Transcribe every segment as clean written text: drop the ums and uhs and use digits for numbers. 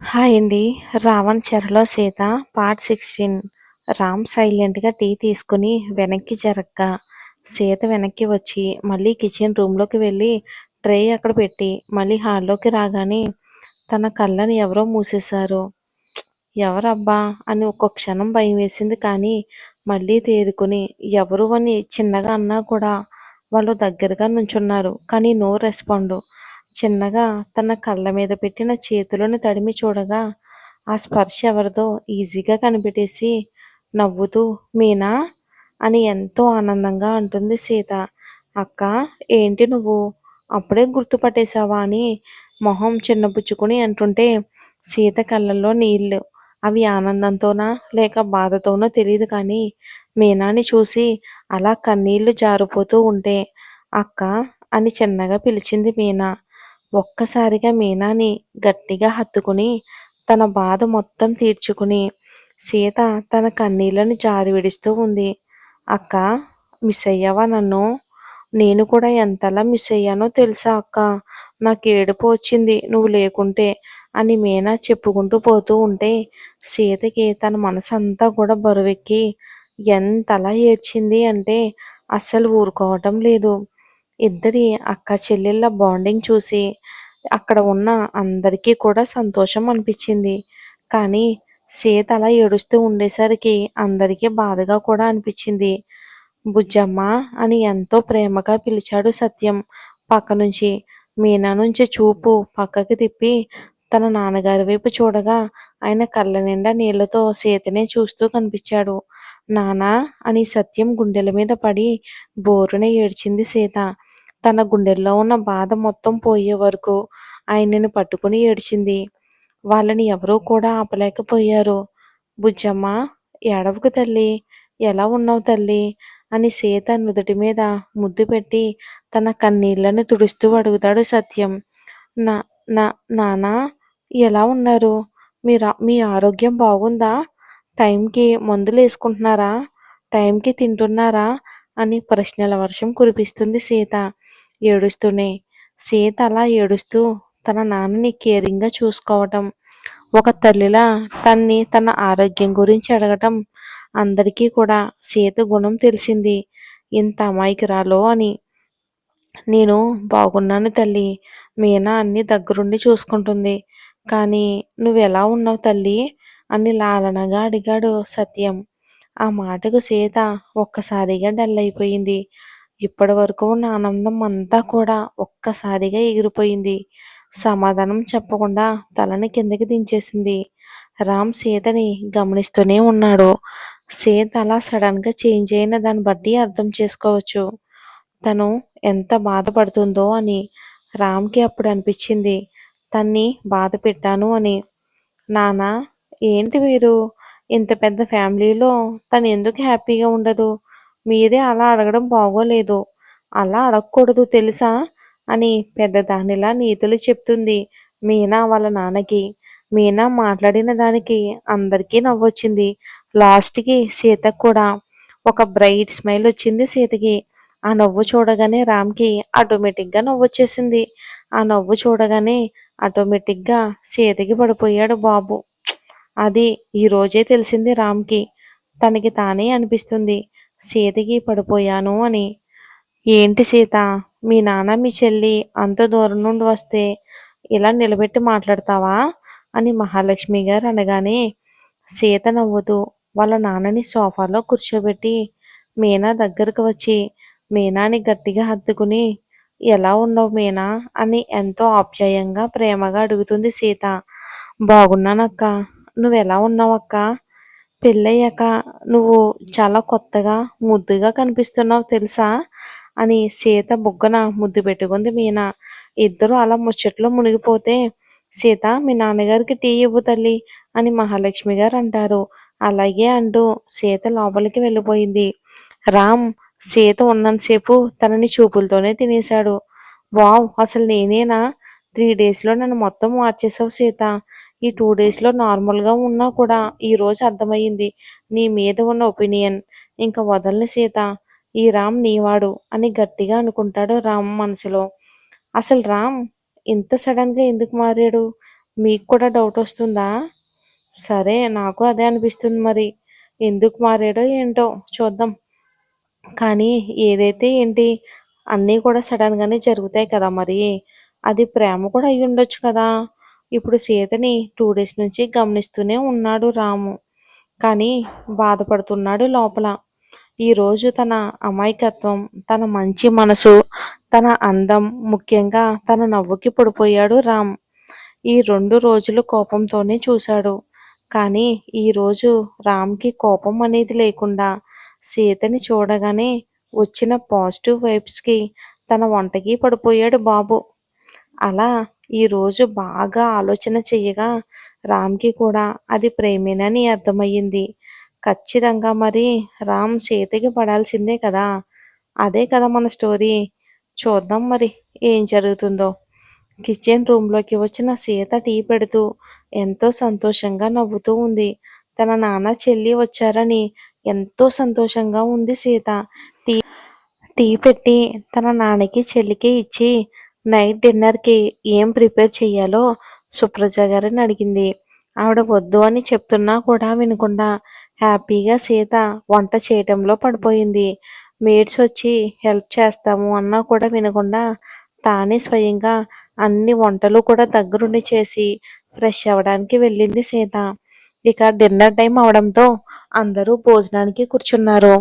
Hi అండి. 'రావణ్ చెరలో Sita' part 16. Ram సైలెంట్‌గా టీ తీసుకుని వెనక్కి జరగ్గా, సీత వెనక్కి వచ్చి మళ్ళీ కిచెన్ రూమ్‌లోకి వెళ్ళి ట్రే అక్కడ పెట్టి మళ్ళీ హాల్లోకి రాగానే తన కళ్ళని ఎవరో మూసేశారు. ఎవరబ్బా అని ఒక్క క్షణం భయమేసింది. కానీ మళ్ళీ తేరుకుని ఎవరు అని చిన్నగా అన్నా కూడా వాళ్ళు దగ్గరగా నుంచున్నారు. కానీ నో రెస్పాండు. చిన్నగా తన కళ్ళ మీద పెట్టిన చేతులను తడిమి చూడగా ఆ స్పర్శ ఎవరిదో ఈజీగా కనిపెట్టేసి నవ్వుతూ మీనా అని ఎంతో ఆనందంగా అంటుంది సీత. అక్క, ఏంటి నువ్వు అప్పుడే గుర్తుపట్టేశావా అని మొహం చిన్నబుచ్చుకుని అంటుంటే సీత కళ్ళల్లో నీళ్లు. అవి ఆనందంతోనా లేక బాధతోనో తెలియదు. కానీ మీనాని చూసి అలా కన్నీళ్లు జారిపోతూ ఉంటే అక్క అని చిన్నగా పిలిచింది మీనా. ఒక్కసారిగా మీనాని గట్టిగా హత్తుకుని తన బాధ మొత్తం తీర్చుకుని సీత తన కన్నీళ్లను జారి విడుస్తూ ఉంది. అక్క, మిస్ అయ్యావా నన్ను? నేను కూడా ఎంతలా మిస్ అయ్యానో తెలుసా అక్క. నాకు ఏడుపు వచ్చింది నువ్వు లేకుంటే అని మీనా చెప్పుకుంటూ పోతూ ఉంటే సీతకి తన మనసంతా కూడా బరువెక్కి ఎంతలా ఏడ్చింది అంటే అస్సలు ఊరుకోవటం లేదు. ఇద్దరి అక్క చెల్లెళ్ళ బాండింగ్ చూసి అక్కడ ఉన్న అందరికీ కూడా సంతోషం అనిపించింది. కానీ సీత అలా ఏడుస్తూ ఉండేసరికి అందరికీ బాధగా కూడా అనిపించింది. బుజ్జమ్మ అని ఎంతో ప్రేమగా పిలిచాడు సత్యం పక్క నుంచి. మీనా నుంచి చూపు పక్కకి తిప్పి తన నాన్నగారి వైపు చూడగా ఆయన కళ్ళ నిండా నీళ్లతో సీతనే చూస్తూ కనిపించాడు. నానా అని సత్యం గుండెల మీద పడి బోరున ఏడ్చింది సీత. తన గుండెల్లో ఉన్న బాధ మొత్తం పోయే వరకు ఆయనని పట్టుకుని ఏడ్చింది. వాళ్ళని ఎవరూ కూడా ఆపలేకపోయారు. బుజ్జమ్మ, ఏడవకు తల్లి, ఎలా ఉన్నావు తల్లి అని సీత నుదుటి మీద ముద్దు పెట్టి తన కన్నీళ్లను తుడుస్తూ అడుగుతాడు సత్యం. నా నా నానా ఎలా ఉన్నారు? మీ ఆరోగ్యం బాగుందా? టైంకి మందులు వేసుకుంటున్నారా? టైంకి తింటున్నారా అని ప్రశ్నల వర్షం కురిపిస్తుంది సీత ఏడుస్తూనే. సీత అలా ఏడుస్తూ తన నాన్నని కేరింగ్గా చూసుకోవటం, ఒక తల్లిలా తన ఆరోగ్యం గురించి అడగటం అందరికీ కూడా సీత గుణం తెలిసింది. ఇంత అమాయకురాలో అని. నేను బాగున్నాను తల్లి, మీనా అన్ని దగ్గరుండి చూసుకుంటుంది. కానీ నువ్వెలా ఉన్నావు తల్లి అని లాలనగా అడిగాడు సత్యం. ఆ మాటకు సీత ఒక్కసారిగా డల్ అయిపోయింది. ఇప్పటి వరకు ఉన్న ఆనందం అంతా కూడా ఒక్కసారిగా ఎగిరిపోయింది. సమాధానం చెప్పకుండా తలని కిందకి దించేసింది. రామ్ సీతని గమనిస్తూనే ఉన్నాడు. సీత అలా సడన్గా చేంజ్ అయిన దాన్ని బట్టి అర్థం చేసుకోవచ్చు తను ఎంత బాధపడుతుందో అని. రామ్కి అప్పుడు అనిపించింది తన్ని బాధ పెట్టాను అని. నానా, ఏంటి మీరు ఇంత పెద్ద ఫ్యామిలీలో తను ఎందుకు హ్యాపీగా ఉండదు? మీరే అలా అడగడం బాగోలేదు. అలా అడగకూడదు తెలుసా అని పెద్దదానిలా నీతులు చెప్తుంది మీనా వాళ్ళ నాన్నకి. మీనా మాట్లాడిన దానికి అందరికీ నవ్వొచ్చింది. లాస్ట్కి సీతకు కూడా ఒక బ్రైట్ స్మైల్ వచ్చింది సీతకి. ఆ నవ్వు చూడగానే రామ్కి ఆటోమేటిక్గా నవ్వు వచ్చేసింది. ఆ నవ్వు చూడగానే ఆటోమేటిక్గా సీతకి పడిపోయాడు బాబు. అది ఈరోజే తెలిసింది రామ్కి. తనకి తానే అనిపిస్తుంది సీతకి పడిపోయాను అని. ఏంటి సీత, మీ నాన్న మీ చెల్లి అంత దూరం నుండి వస్తే ఇలా నిలబెట్టి మాట్లాడతావా అని మహాలక్ష్మి గారు అనగానే సీత నవ్వుతూ వాళ్ళ నాన్నని సోఫాలో కూర్చోబెట్టి మీనా దగ్గరకు వచ్చి మీనాని గట్టిగా హత్తుకుని ఎలా ఉన్నావు మీనా అని ఎంతో ఆప్యాయంగా ప్రేమగా అడుగుతుంది సీత. బాగున్నానక్క, నువ్వెలా ఉన్నావక్క? పెళ్ళయ్యాక నువ్వు చాలా కొత్తగా ముద్దుగా కనిపిస్తున్నావు తెలుసా అని సీత బుగ్గన ముద్దు పెట్టుకుంది మీనా. ఇద్దరు అలా ముచ్చట్లో మునిగిపోతే సీత, మీ నాన్నగారికి టీ ఇవ్వు తల్లి అని మహాలక్ష్మి గారు అంటారు. అలాగే అంటూ సీత లోపలికి వెళ్ళిపోయింది. రామ్ సీత ఉన్నంతసేపు తనని చూపులతోనే తినేశాడు. వావ్, అసలు నేనేనా? 3 డేస్లో నన్ను మొత్తం మార్చేసావు సీత. ఈ 2 డేస్లో నార్మల్గా ఉన్నా కూడా ఈరోజు అర్థమయ్యింది నీ మీద ఉన్న ఒపీనియన్. ఇంకా వదలని సీత, ఈ రామ్ నీవాడు అని గట్టిగా అనుకుంటాడు రామ్ మనసులో. అసలు రామ్ ఇంత సడన్గా ఎందుకు మారాడు? మీకు కూడా డౌటొస్తుందా? సరే నాకు అదే అనిపిస్తుంది మరి. ఎందుకు మారాడో ఏంటో చూద్దాం. కానీ ఏదైతే ఏంటి, అన్నీ కూడా సడన్‌గానే జరుగుతాయి కదా మరి. అది ప్రేమ కూడా అయ్యుండొచ్చు కదా! ఇప్పుడు సీతని 2 డేస్ నుంచి గమనిస్తూనే ఉన్నాడు రాము. కానీ బాధపడుతున్నాడు లోపల. ఈరోజు తన అమాయకత్వం, తన మంచి మనసు, తన అందం, ముఖ్యంగా తన నవ్వుకి పడిపోయాడు రామ్. ఈ 2 రోజులు కోపంతోనే చూశాడు. కానీ ఈరోజు రామ్‌కి కోపం అనేది లేకుండా సీతని చూడగానే వచ్చిన పాజిటివ్ వైబ్స్‌కి తన వంటకి పడిపోయాడు బాబు. అలా ఈరోజు బాగా ఆలోచన చెయ్యగా రామ్‌కి కూడా అది ప్రేమేనని అర్థమయ్యింది. ఖచ్చితంగా మరి రామ్ సీతకి పడాల్సిందే కదా! అదే కదా మన స్టోరీ. చూద్దాం మరి ఏం జరుగుతుందో. కిచెన్ రూమ్‌లోకి వచ్చిన సీత టీ పెడుతూ ఎంతో సంతోషంగా నవ్వుతూ ఉంది. తన నాన్న, చెల్లి వచ్చారని ఎంతో సంతోషంగా ఉంది సీత. టీ టీ పెట్టి తన నాన్నకి, చెల్లికి ఇచ్చి నైట్ డిన్నర్‌కి ఏం ప్రిపేర్ చెయ్యాలో సుప్రజ గారిని అడిగింది. ఆవిడ వద్దు అని చెప్తున్నా కూడా వినకుండా హ్యాపీగా సీత వంట చేయటంలో పడిపోయింది. మేడ్స్ వచ్చి హెల్ప్ చేస్తాము అన్నా కూడా వినకుండా తానే స్వయంగా అన్ని వంటలు కూడా దగ్గరుండి చేసి ఫ్రెష్ అవ్వడానికి వెళ్ళింది సీత. ఇక డిన్నర్ టైం అవడంతో అందరూ భోజనానికి కూర్చున్నారు.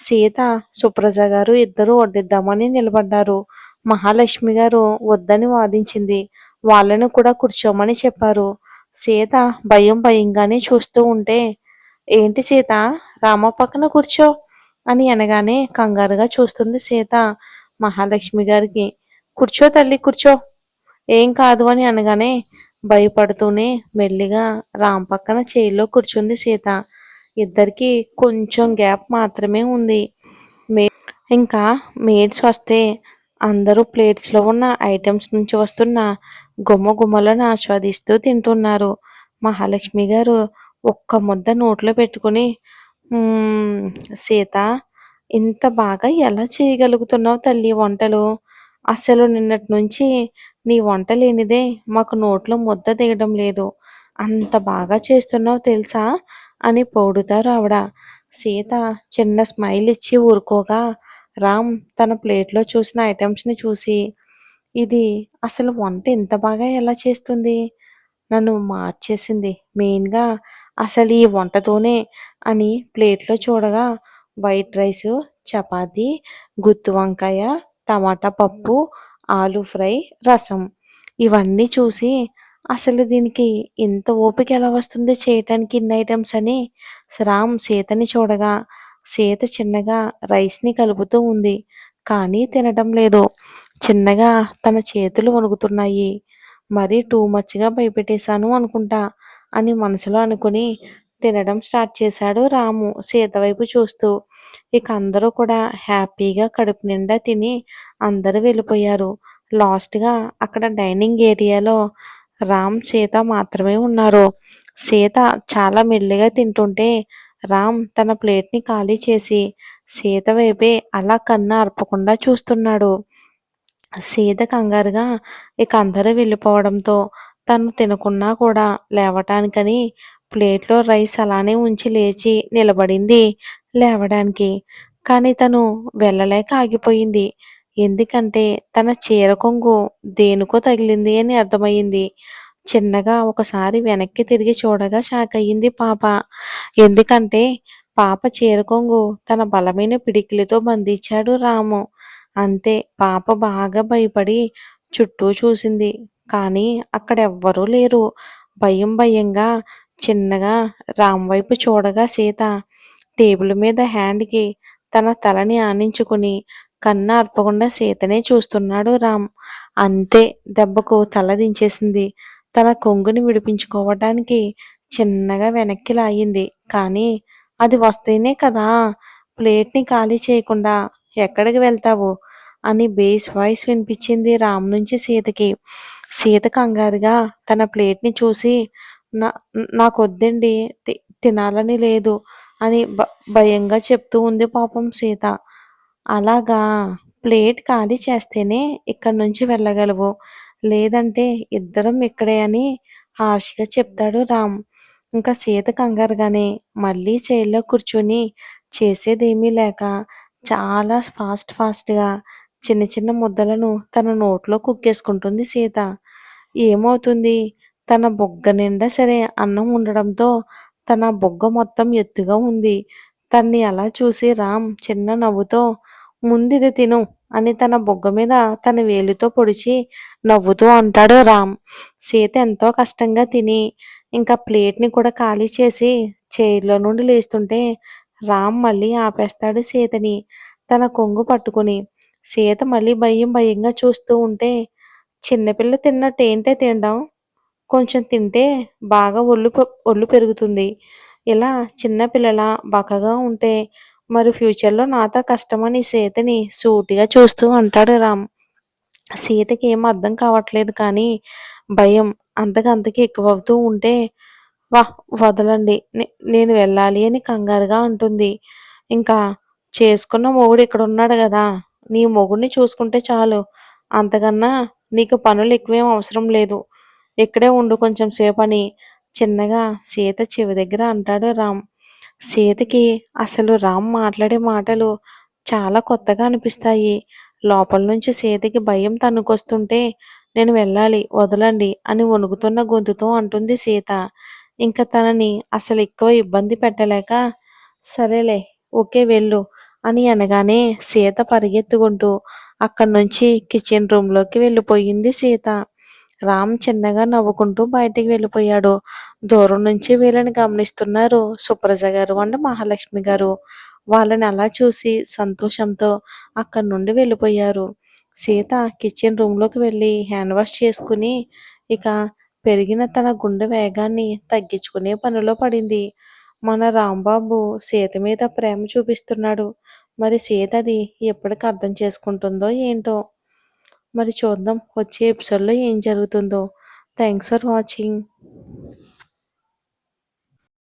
సీత, సుప్రజ గారు ఇద్దరూ వడ్డిద్దామని నిలబడ్డారు. మహాలక్ష్మి గారు వద్దని వాదించింది. వాళ్ళను కూడా కూర్చోమని చెప్పారు. సీత భయంగానే చూస్తూ ఉంటే, ఏంటి సీత, రామ పక్కన కూర్చో అని అనగానే కంగారుగా చూస్తుంది సీత మహాలక్ష్మి గారికి. కూర్చో తల్లి కూర్చో, ఏం కాదు అని అనగానే భయపడుతూనే మెల్లిగా రామ్ పక్కన చైర్లో కూర్చుంది సీత. ఇద్దరికి కొంచెం గ్యాప్ మాత్రమే ఉంది. మే ఇంకా మేడ్స్ వస్తే అందరూ ప్లేట్స్లో ఉన్న ఐటమ్స్ నుంచి వస్తున్న గుమ్మలను ఆస్వాదిస్తూ తింటున్నారు. మహాలక్ష్మి గారు ఒక్క ముద్ద నోట్లో పెట్టుకుని, "మ్మ్, సీత, ఇంత బాగా ఎలా చేయగలుగుతున్నావు తల్లి వంటలు? అసలు నిన్నటి నుంచి నీ వంట లేనిదే మాకు నోట్లో ముద్ద దిగడం లేదు. అంత బాగా చేస్తున్నావు తెలుసా" అని పొగుడుతారు ఆవిడ. సీత చిన్న స్మైల్ ఇచ్చి ఊరుకోగా రామ్ తన ప్లేట్లో చూసిన ఐటమ్స్‌ని చూసి, ఇది అసలు వంట ఇంత బాగా ఎలా చేస్తుంది? నన్ను మార్చేసింది. మెయిన్‌గా అసలు ఈ వంటతోనే అని ప్లేట్‌లో చూడగా వైట్ రైసు, చపాతీ, గుత్తి వంకాయ, టమాటా పప్పు, ఆలు ఫ్రై, రసం. ఇవన్నీ చూసి అసలు దీనికి ఇంత ఓపిక ఎలా వస్తుంది చేయటానికి ఇన్ని ఐటమ్స్ అని రామ్ సీతని చూడగా సీత చిన్నగా రైస్‌ని కలుపుతూ ఉంది. కానీ తినటం లేదు. చిన్నగా తన చేతులు వణుకుతున్నాయి. మరీ టూ మచ్‌గా భయపెట్టేశాను అనుకుంటా అని మనసులో అనుకుని తినడం స్టార్ట్ చేశాడు రాము సీత వైపు చూస్తూ. ఇక అందరూ కూడా హ్యాపీగా కడుపు నిండా తిని అందరూ వెళ్ళిపోయారు. లాస్ట్‌గా అక్కడ డైనింగ్ ఏరియాలో రామ్, సీత మాత్రమే ఉన్నారు. సీత చాలా మెల్లిగా తింటుంటే రామ్ తన ప్లేట్‌ని ఖాళీ చేసి సీత వైపే అలా కన్ను ఆర్పకుండా చూస్తున్నాడు. సీత కంగారుగా ఇక అందరూ వెళ్ళిపోవడంతో తను తినకున్నా కూడా లేవటానికని ప్లేట్లో రైస్ అలానే ఉంచి లేచి నిలబడింది లేవడానికి. కానీ తను వెళ్ళలేక ఆగిపోయింది. ఎందుకంటే తన చీర కొంగు దేనికో తగిలింది అని అర్థమయ్యింది. చిన్నగా ఒకసారి వెనక్కి తిరిగి చూడగా షాక్ అయ్యింది పాప. ఎందుకంటే పాప చీర కొంగు తన బలమైన పిడికిలితో బంధించాడు రాము. అంతే, పాప బాగా భయపడి చుట్టూ చూసింది. కానీ అక్కడెవ్వరూ లేరు. భయంగా చిన్నగా రామ్ వైపు చూడగా సీత టేబుల్ మీద హ్యాండ్‌కి తన తలని ఆనించుకుని కన్ను ఆర్పకుండా సీతనే చూస్తున్నాడు రామ్. అంతే, దెబ్బకు తల దించేసింది. తన కొంగుని విడిపించుకోవటానికి చిన్నగా వెనక్కి లాగింది. కానీ అది వస్తేనే కదా! ప్లేట్‌ని ఖాళీ చేయకుండా ఎక్కడికి వెళ్తావు అని బేస్ వాయిస్ వినిపించింది రామ్ నుంచి సీతకి. సీత కంగారుగా తన ప్లేట్‌ని చూసి నా నాకొద్దండి, తినాలని లేదు అని భయంగా చెప్తూ ఉంది పాపం సీత. అలాగా, ప్లేట్ ఖాళీ చేస్తేనే ఇక్కడి నుంచి వెళ్ళగలవు. లేదంటే ఇద్దరం ఇక్కడే అని హార్ష్‌గా చెప్తాడు రామ్. ఇంకా సీత కంగారుగానే మళ్ళీ చైర్‌లో కూర్చొని చేసేదేమీ లేక చాలా ఫాస్ట్‌గా చిన్న చిన్న ముద్దలను తన నోట్లో కుక్కేసుకుంటుంది సీత. ఏమవుతుంది? తన బుగ్గ నిండా సరే అన్నం ఉండడంతో తన బుగ్గ మొత్తం ఎత్తుగా ఉంది. తన్ని అలా చూసి రామ్ చిన్న నవ్వుతో "ముందిది తిను" అని తన బుగ్గ మీద తన వేలితో పొడిచి నవ్వుతూ అంటాడు రామ్. సీత ఎంతో కష్టంగా తిని ఇంకా ప్లేట్‌ని కూడా ఖాళీ చేసి చైర్‌లో నుండి లేస్తుంటే రామ్ మళ్ళీ ఆపేస్తాడు సీతని తన కొంగు పట్టుకుని. సీత మళ్ళీ భయంగా చూస్తూ ఉంటే చిన్నపిల్ల తిన్నట్టు ఏంటే తినడం? కొంచెం తింటే బాగా ఒళ్ళు పెరుగుతుంది. ఇలా చిన్న పిల్లలా బక్కగా ఉంటే మరి ఫ్యూచర్‌లో నాతో కష్టమని సీతని సూటిగా చూస్తూ అంటాడు రామ్. సీతకి ఏం అర్థం కావట్లేదు కానీ భయం అంతకంతకీ ఎక్కువవుతూ ఉంటే వాహ్! వదలండి. నేను వెళ్ళాలి అని కంగారుగా అంటుంది. ఇంకా చేసుకున్న మొగుడు ఇక్కడున్నాడు గదా! నీ మొగుడిని చూసుకుంటే చాలు. అంతకన్నా నీకు పనులు ఎక్కువేం అవసరం లేదు. ఇక్కడే ఉండు కొంచెం సేపని చిన్నగా సీత చెవి దగ్గర అంటాడు రామ్. సీతకి అసలు రామ్ మాట్లాడే మాటలు చాలా కొత్తగా అనిపిస్తాయి. లోపల నుంచి సీతకి భయం తన్నుకొస్తుంటే నేను వెళ్ళాలి వదలండి అని వణుకుతున్న గొంతుతో అంటుంది సీత. ఇంక తనని అసలు ఎక్కువ ఇబ్బంది పెట్టలేక సరేలే ఓకే వెళ్ళు అని అనగానే సీత పరిగెత్తుకుంటూ అక్కడి నుంచి కిచెన్ రూమ్‌లోకి వెళ్ళిపోయింది సీత. రామ్ చిన్నగా నవ్వుకుంటూ బయటికి వెళ్ళిపోయాడు. దూరం నుంచి వీళ్ళని గమనిస్తున్నారు సుప్రజ గారు అండ్ మహాలక్ష్మి గారు. వాళ్ళని అలా చూసి సంతోషంతో అక్కడి నుండి వెళ్ళిపోయారు. సీత కిచెన్ రూమ్‌లోకి వెళ్ళి హ్యాండ్ వాష్ చేసుకుని ఇక పెరిగిన తన గుండె వేగాన్ని తగ్గించుకునే పనిలో పడింది. మన రాంబాబు సీత మీద ప్రేమ చూపిస్తున్నాడు. మరి సీత అది ఎప్పటికి అర్థం చేసుకుంటుందో ఏంటో? మరి చూద్దాం వచ్చే ఎపిసోడ్‌లో ఏం జరుగుతుందో. Thanks for watching.